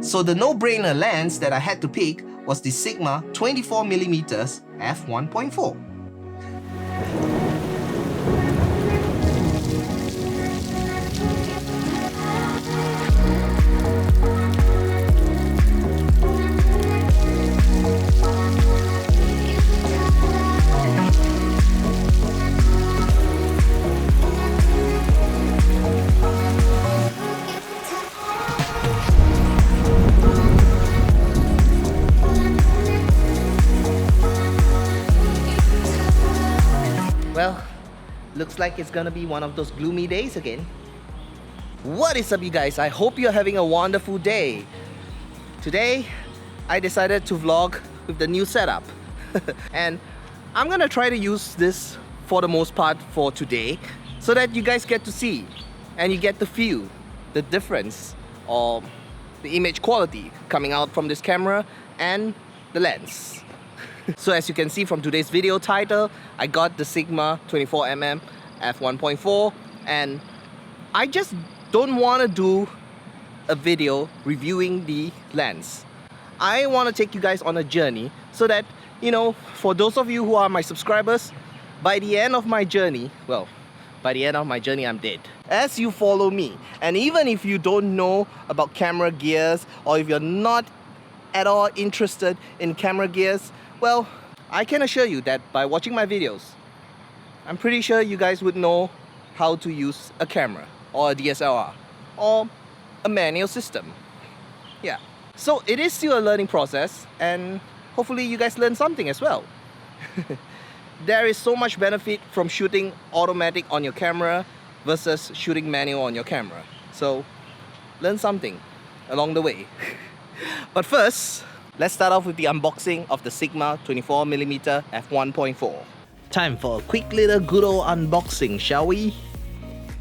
So the no-brainer lens that I had to pick was the Sigma 24mm f1.4. Well, looks like it's gonna be one of those gloomy days again. What is up, you guys? I hope you're having a wonderful day. Today, I decided to vlog with the new setup. And I'm gonna try to use this for the most part for today, so that you guys get to see and you get to feel the difference or the image quality coming out from this camera and the lens. So as you can see from today's video title, I got the Sigma 24mm f1.4, and I just don't want to do a video reviewing the lens. I want to take you guys on a journey so that, you know, for those of you who are my subscribers, by the end of my journey, well, by the end of my journey, I'm dead. As you follow me, and even if you don't know about camera gears, or if you're not at all interested in camera gears, well, I can assure you that by watching my videos, I'm pretty sure you guys would know how to use a camera, or a DSLR, or a manual system. Yeah. So it is still a learning process, and hopefully you guys learn something as well. There is so much benefit from shooting automatic on your camera versus shooting manual on your camera. So learn something along the way. But first, let's start off with the unboxing of the Sigma 24mm f1.4. Time for a quick little good old unboxing, shall we?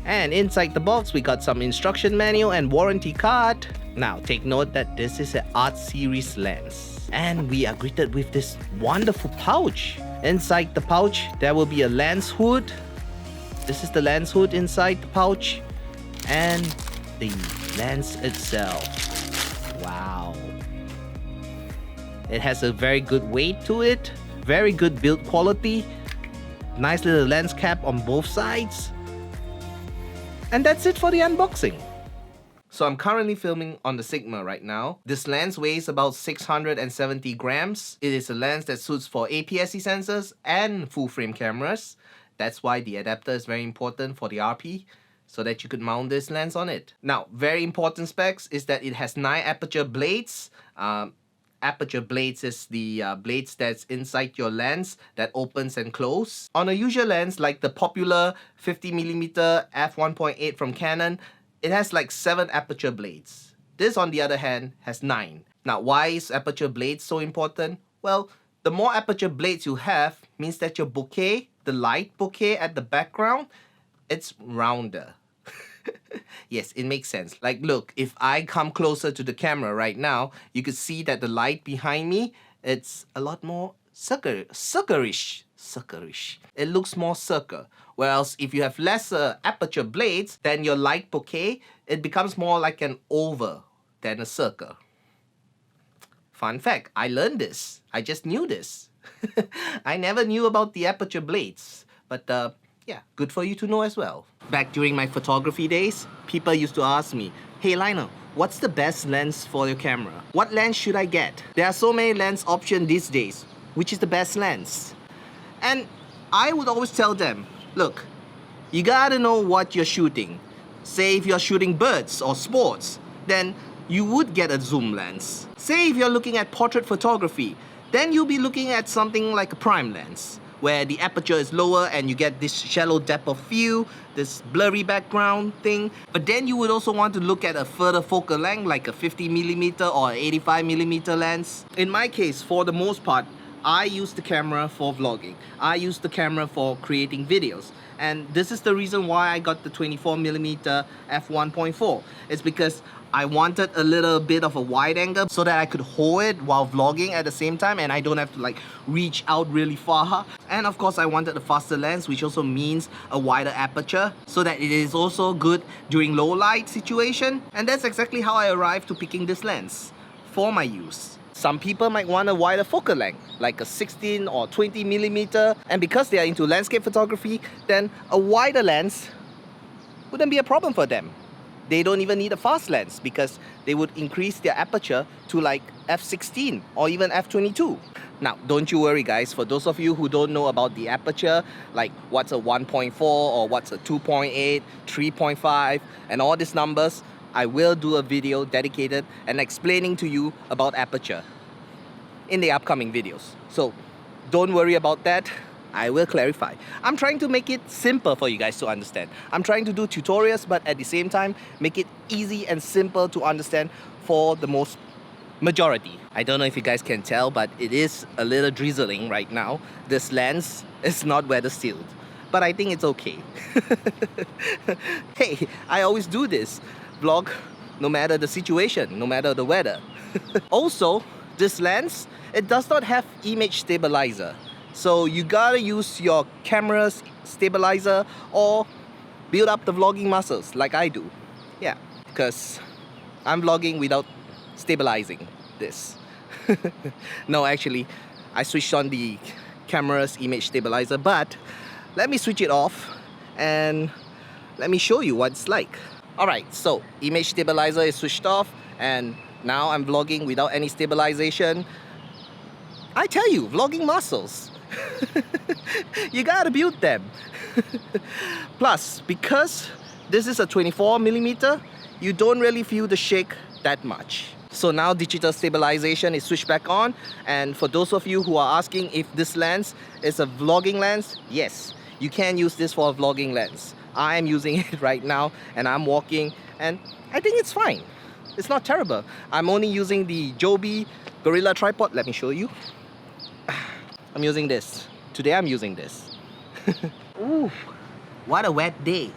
And inside the box, we got some instruction manual and warranty card. Now, take note that this is an art series lens. And we are greeted with this wonderful pouch. Inside the pouch, there will be a lens hood. This is the lens hood inside the pouch. And the lens itself. Wow. It has a very good weight to it, very good build quality, nice little lens cap on both sides. And that's it for the unboxing. So I'm currently filming on the Sigma right now. This lens weighs about 670 grams. It is a lens that suits for APS-C sensors and full frame cameras. That's why the adapter is very important for the RP, so that you could mount this lens on it. Now, very important specs is that it has 9 aperture blades. Aperture blades is the blades that's inside your lens that opens and closes. On a usual lens like the popular 50mm f1.8 from Canon, it has like 7 aperture blades. This, on the other hand, has 9. Now, why is aperture blades so important? Well, the more aperture blades you have means that your bokeh, the light bokeh at the background, it's rounder. Yes, it makes sense. Like, look, if I come closer to the camera right now, you could see that the light behind me, it's a lot more circle-ish. It looks more circle. Whereas if you have lesser aperture blades, then your light bokeh, it becomes more like an oval than a circle. Fun fact, I learned this. I just knew this. I never knew about the aperture blades. But yeah, good for you to know as well. Back during my photography days, people used to ask me, "Hey Lionel, what's the best lens for your camera? What lens should I get? There are so many lens options these days. Which is the best lens?" And I would always tell them, look, you gotta know what you're shooting. Say if you're shooting birds or sports, then you would get a zoom lens. Say if you're looking at portrait photography, then you'll be looking at something like a prime lens, where the aperture is lower and you get this shallow depth of field, this blurry background thing. But then you would also want to look at a further focal length like a 50mm or 85mm lens. In my case, for the most part, I use the camera for vlogging. I use the camera for creating videos. And this is the reason why I got the 24mm f1.4. It's because I wanted a little bit of a wide angle so that I could hold it while vlogging at the same time and I don't have to like reach out really far. And of course I wanted a faster lens, which also means a wider aperture so that it is also good during low light situation. And that's exactly how I arrived to picking this lens. for my use. Some people might want a wider focal length, like a 16 or 20 millimeter, and because they are into landscape photography, then a wider lens wouldn't be a problem for them. They don't even need a fast lens because they would increase their aperture to like f16 or even f22. Now, don't you worry guys, for those of you who don't know about the aperture, like what's a 1.4 or what's a 2.8, 3.5, and all these numbers, I will do a video dedicated and explaining to you about aperture in the upcoming videos. So don't worry about that. I will clarify. I'm trying to make it simple for you guys to understand. I'm trying to do tutorials, but at the same time, make it easy and simple to understand for the most majority. I don't know if you guys can tell, but it is a little drizzling right now. This lens is not weather sealed, but I think it's okay. Hey, I always do this vlog no matter the situation, no matter the weather. Also, this lens, it does not have image stabilizer. So you gotta use your camera's stabilizer or build up the vlogging muscles like I do. Yeah, because I'm vlogging without stabilizing this. No, actually, I switched on the camera's image stabilizer, but let me switch it off and let me show you what it's like. Alright, so image stabilizer is switched off and now I'm vlogging without any stabilization. I tell you, vlogging muscles. You gotta build them. Plus, because this is a 24 millimeter, you don't really feel the shake that much. So now digital stabilization is switched back on, and for those of you who are asking if this lens is a vlogging lens, yes, you can use this for a vlogging lens. I am using it right now and I'm walking and I think it's fine. It's not terrible. I'm only using the Joby Gorilla tripod. Let me show you. I'm using this. Today I'm using this. Ooh, what a wet day.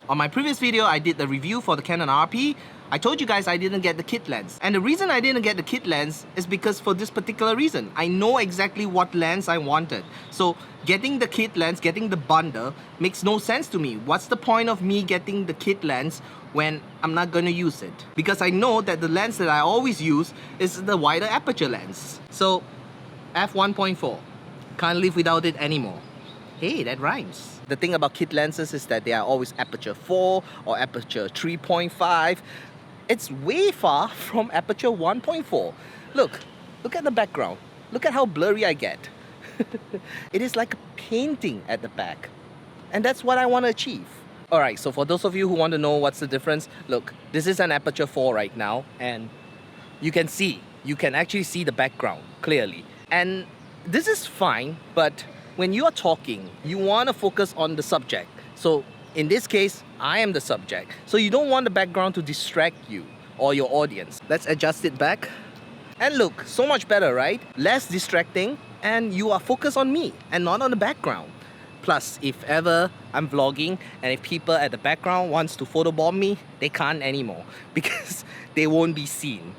On my previous video, I did the review for the Canon RP. I told you guys I didn't get the kit lens. And the reason I didn't get the kit lens is because for this particular reason. I know exactly what lens I wanted. So getting the kit lens, getting the bundle makes no sense to me. What's the point of me getting the kit lens when I'm not going to use it? Because I know that the lens that I always use is the wider aperture lens. So f1.4. Can't live without it anymore. Hey, that rhymes. The thing about kit lenses is that they are always aperture 4 or aperture 3.5. It's way far from aperture 1.4. Look at the background. Look at how blurry I get. It is like a painting at the back. And that's what I want to achieve. Alright, so for those of you who want to know what's the difference, look, this is an aperture 4 right now, and you can actually see the background clearly. And this is fine, but when you are talking, you want to focus on the subject. So in this case, I am the subject. So you don't want the background to distract you or your audience. Let's adjust it back. And look, so much better, right? Less distracting, and you are focused on me and not on the background. Plus, if ever I'm vlogging and if people at the background wants to photobomb me, they can't anymore because they won't be seen.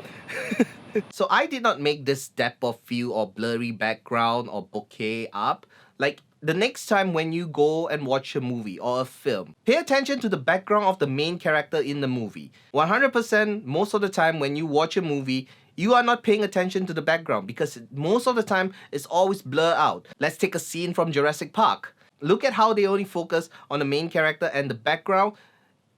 So I did not make this depth of field or blurry background or bokeh up. Like the next time when you go and watch a movie or a film, pay attention to the background of the main character in the movie. 100% most of the time when you watch a movie, you are not paying attention to the background because most of the time it's always blurred out. Let's take a scene from Jurassic Park. Look at how they only focus on the main character and the background.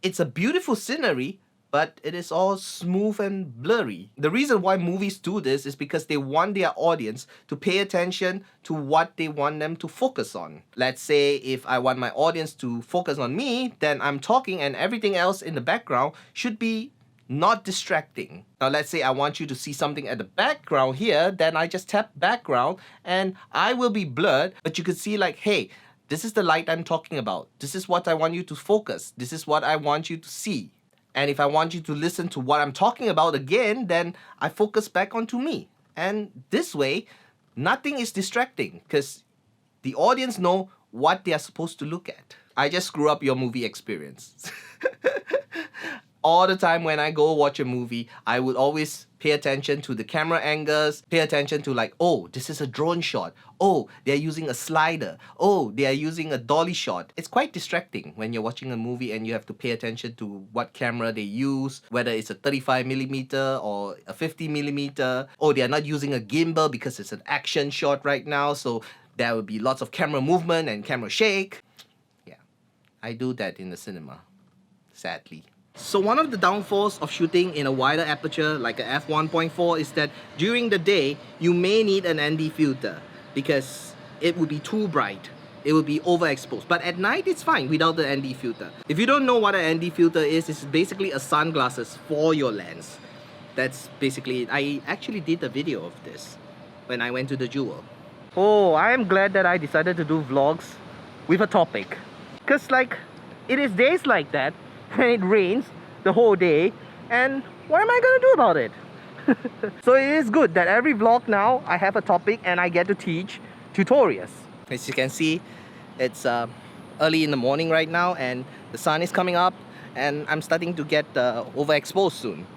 It's a beautiful scenery, but it is all smooth and blurry. The reason why movies do this is because they want their audience to pay attention to what they want them to focus on. Let's say if I want my audience to focus on me, then I'm talking and everything else in the background should be not distracting. Now let's say I want you to see something at the background here, then I just tap background and I will be blurred, but you could see like, hey, this is the light I'm talking about. This is what I want you to focus. This is what I want you to see. And if I want you to listen to what I'm talking about again, then I focus back onto me. And this way, nothing is distracting because the audience know what they are supposed to look at. I just screw up your movie experience. all the time when I go watch a movie, I would always pay attention to the camera angles, pay attention to like, oh, this is a drone shot. Oh, they're using a slider. Oh, they are using a dolly shot. It's quite distracting when you're watching a movie and you have to pay attention to what camera they use, whether it's a 35mm or a 50mm. Oh, they are not using a gimbal because it's an action shot right now, so there will be lots of camera movement and camera shake. Yeah, I do that in the cinema, sadly. So one of the downfalls of shooting in a wider aperture like a f1.4 is that during the day, you may need an ND filter because it would be too bright. It will be overexposed. But at night, it's fine without the ND filter. If you don't know what an ND filter is, it's basically a sunglasses for your lens. That's basically it. I actually did a video of this when I went to the Jewel. Oh, I am glad that I decided to do vlogs with a topic. Because like, it is days like that when it rains the whole day, and what am I gonna do about it? So it is good that every vlog now I have a topic and I get to teach tutorials. As you can see, it's early in the morning right now and the sun is coming up and I'm starting to get overexposed soon.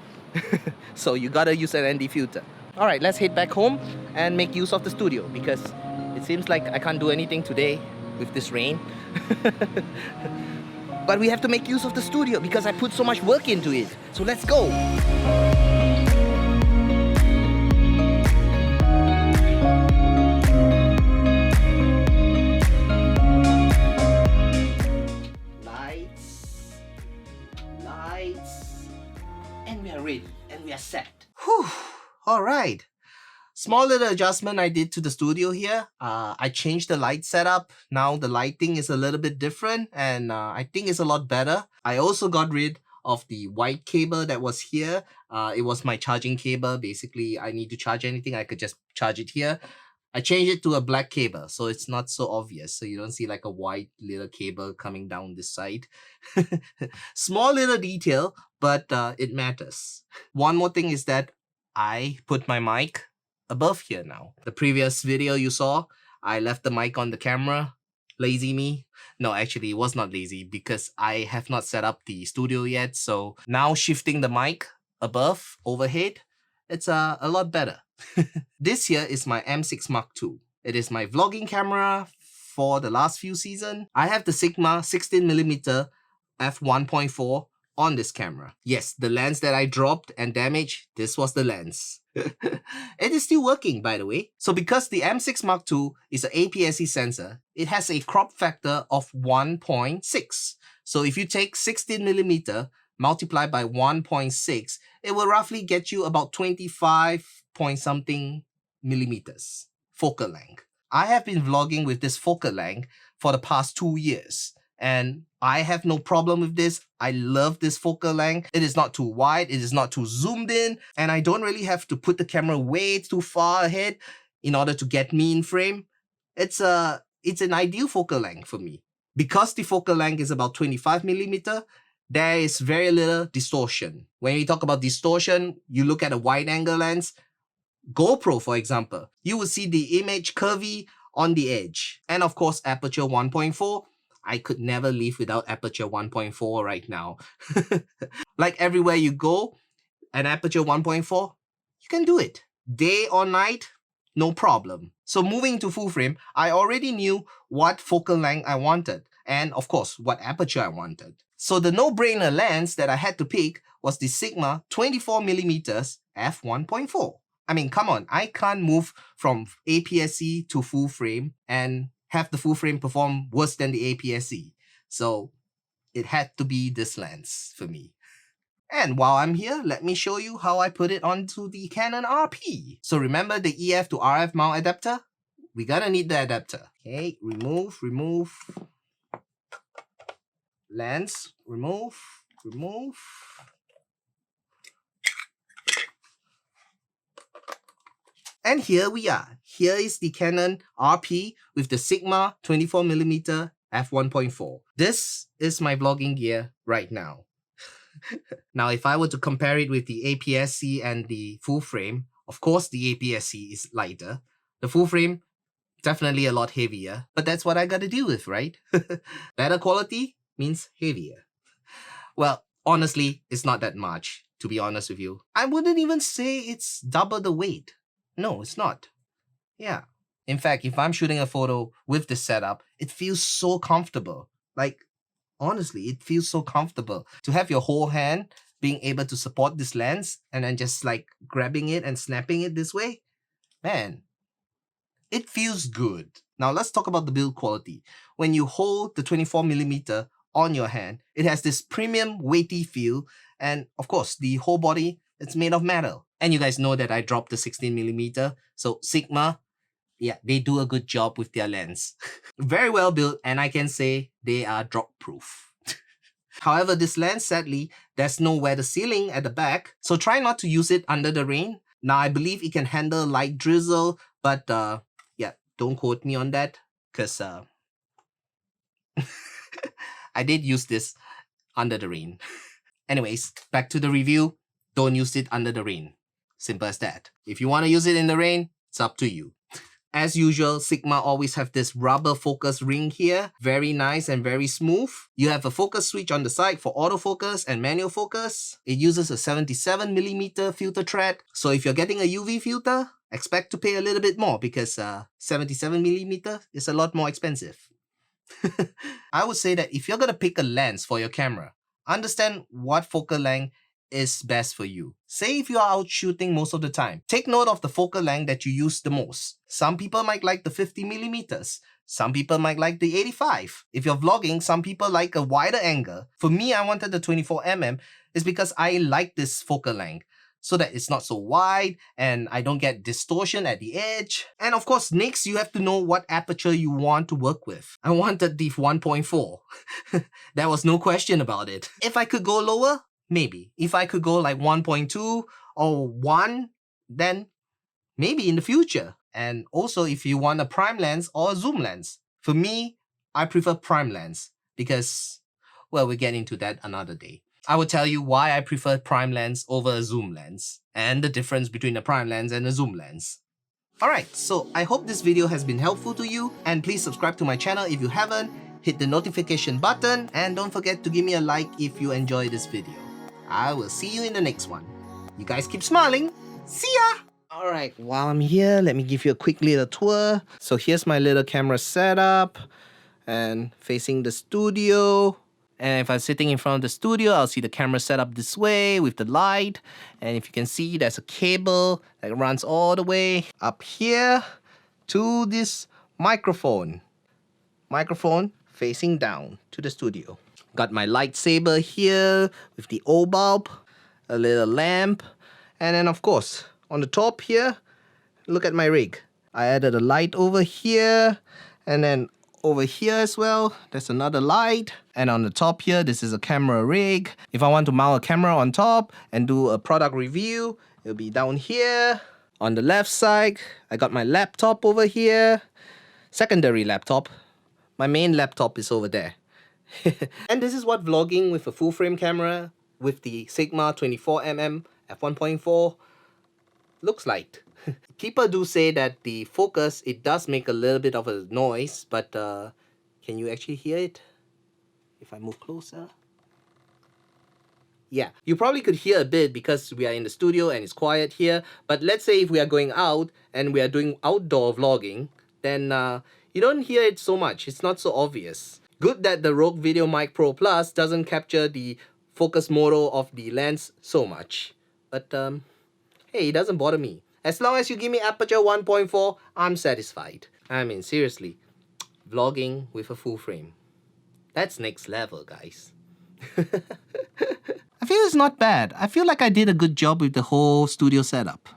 So you gotta use an ND filter. Alright, let's head back home and make use of the studio because it seems like I can't do anything today with this rain. But we have to make use of the studio because I put so much work into it. So let's go! Lights, lights, and we are ready and we are set. Whew! Alright. Small little adjustment I did to the studio here. I changed the light setup. Now the lighting is a little bit different and I think it's a lot better. I also got rid of the white cable that was here. It was my charging cable. Basically, I need to charge anything, I could just charge it here. I changed it to a black cable so it's not so obvious. So you don't see like a white little cable coming down this side. Small little detail, but it matters. One more thing is that I put my mic above here now. The previous video you saw, I left the mic on the camera. Lazy me. No, actually it was not lazy because I have not set up the studio yet. So now shifting the mic above, overhead, it's a lot better. This here is my M6 Mark II. It is my vlogging camera for the last few seasons. I have the Sigma 16mm f1.4 on this camera. Yes, the lens that I dropped and damaged, this was the lens. It is still working, by the way. So because the M6 Mark II is an APS-C sensor, it has a crop factor of 1.6. So if you take 16mm multiplied by 1.6, it will roughly get you about 25 point something millimeters focal length. I have been vlogging with this focal length for the past 2 years. And I have no problem with this. I love this focal length. It is not too wide, it is not too zoomed in, and I don't really have to put the camera way too far ahead in order to get me in frame. It's an ideal focal length for me. Because the focal length is about 25mm, there is very little distortion. When we talk about distortion, you look at a wide angle lens, GoPro for example, you will see the image curvy on the edge. And of course, aperture 1.4. I could never live without aperture 1.4 right now. Like everywhere you go, an aperture 1.4, you can do it. Day or night, no problem. So moving to full frame, I already knew what focal length I wanted. And of course, what aperture I wanted. So the no-brainer lens that I had to pick was the Sigma 24mm f1.4. I mean, come on, I can't move from APS-C to full frame and have the full frame perform worse than the APS-C. So it had to be this lens for me. And while I'm here, let me show you how I put it onto the Canon RP. So remember the EF to RF mount adapter? We gotta need the adapter. Okay, remove, lens, remove. And here we are. Here is the Canon RP with the Sigma 24mm f1.4. This is my vlogging gear right now. Now, if I were to compare it with the APS-C and the full frame, of course the APS-C is lighter. The full frame, definitely a lot heavier, but that's what I gotta deal with, right? Better quality means heavier. Well, honestly, it's not that much, to be honest with you. I wouldn't even say it's double the weight. No, it's not. Yeah. In fact, if I'm shooting a photo with this setup, it feels so comfortable. Like, honestly, it feels so comfortable to have your whole hand being able to support this lens and then just like grabbing it and snapping it this way. Man, it feels good. Now let's talk about the build quality. When you hold the 24mm on your hand, it has this premium weighty feel, and of course the whole body, it's made of metal. And you guys know that I dropped the 16mm, so Sigma, yeah, they do a good job with their lens. Very well built, and I can say they are drop proof. However, this lens, sadly, there's no weather sealing at the back, so try not to use it under the rain. Now I believe it can handle light drizzle, but yeah, don't quote me on that, because I did use this under the rain. Anyways, back to the review. Don't use it under the rain. Simple as that. If you want to use it in the rain, it's up to you. As usual, Sigma always have this rubber focus ring here. Very nice and very smooth. You have a focus switch on the side for autofocus and manual focus. It uses a 77mm filter thread. So if you're getting a UV filter, expect to pay a little bit more because 77mm is a lot more expensive. I would say that if you're going to pick a lens for your camera, understand what focal length is best for you. Say if you are out shooting most of the time, take note of the focal length that you use the most. Some people might like the 50mm. Some people might like the 85. If you're vlogging, some people like a wider angle. For me, I wanted the 24mm is because I like this focal length, so that it's not so wide and I don't get distortion at the edge. And of course, next you have to know what aperture you want to work with. I wanted the 1.4. There was no question about it. If I could go lower, maybe. If I could go like 1.2 or 1, then maybe in the future. And also if you want a prime lens or a zoom lens. For me, I prefer prime lens because, well, we'll get into that another day. I will tell you why I prefer prime lens over a zoom lens and the difference between a prime lens and a zoom lens. Alright, so I hope this video has been helpful to you, and please subscribe to my channel if you haven't, hit the notification button, and don't forget to give me a like if you enjoy this video. I will see you in the next one. You guys keep smiling. See ya! Alright, while I'm here, let me give you a quick little tour. So here's my little camera setup and facing the studio. And if I'm sitting in front of the studio, I'll see the camera set up this way with the light. And if you can see, there's a cable that runs all the way up here to this microphone. Microphone facing down to the studio. Got my lightsaber here with the O bulb, a little lamp, and then of course, on the top here, look at my rig. I added a light over here, and then over here as well, there's another light. And on the top here, this is a camera rig. If I want to mount a camera on top and do a product review, it'll be down here. On the left side, I got my laptop over here. Secondary laptop. My main laptop is over there. And this is what vlogging with a full frame camera with the Sigma 24mm f1.4 looks like. People do say that the focus, it does make a little bit of a noise, but can you actually hear it? If I move closer. Yeah, you probably could hear a bit because we are in the studio and it's quiet here. But let's say if we are going out and we are doing outdoor vlogging, then you don't hear it so much. It's not so obvious. Good that the Rogue VideoMic Pro Plus doesn't capture the focus motor of the lens so much. But hey, it doesn't bother me. As long as you give me aperture 1.4, I'm satisfied. I mean, seriously, vlogging with a full frame. That's next level, guys. I feel it's not bad. I feel like I did a good job with the whole studio setup.